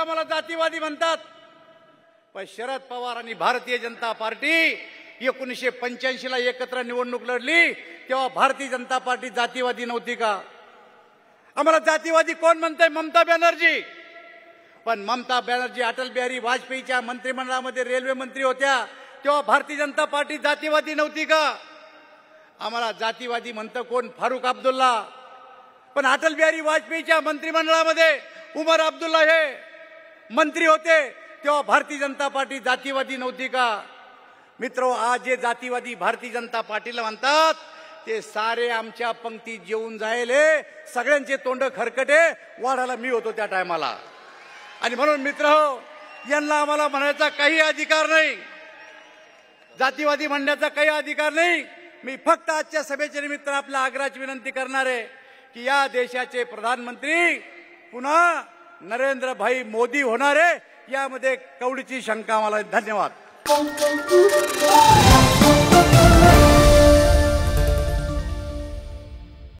आम्हाला जातीवादी म्हणतात, पण शरद पवार आणि भारतीय जनता पार्टी 1985 ला एकत्र निवडणूक लढली तेव्हा भारतीय जनता पार्टी जातीवादी नव्हती का? आम्हाला जातीवादी कोण म्हणतंय? ममता बॅनर्जी. पण ममता बॅनर्जी अटल बिहारी वाजपेयीच्या मंत्रिमंडळामध्ये रेल्वे मंत्री होत्या तेव्हा भारतीय जनता पार्टी जातीवादी नव्हती का? आम्हाला जातीवादी म्हणतं कोण? फारुख अब्दुल्ला. पण अटल बिहारी वाजपेयीच्या मंत्रिमंडळामध्ये उमर अब्दुल्ला हे मंत्री होते तेव्हा भारतीय जनता पार्टी जातीवादी नव्हती का? मित्रो, आज जे जातीवादी भारतीय जनता पार्टीला म्हणतात ते सारे आमच्या पंक्तीत जेवून जायले, सगळ्यांचे तोंड खरकटे, वाढायला मी होतो त्या टायमाला. आणि म्हणून मित्रहो, यांना आम्हाला म्हणायचा काही अधिकार नाही, जातीवादी म्हणण्याचा काही अधिकार नाही. मी फक्त आजच्या सभेच्या निमित्तानं आपल्या आग्रहाची विनंती करणार आहे की या देशाचे प्रधानमंत्री पुन्हा नरेंद्र भाई मोदी होणार आहे यामध्ये कवडीची शंका मला. धन्यवाद.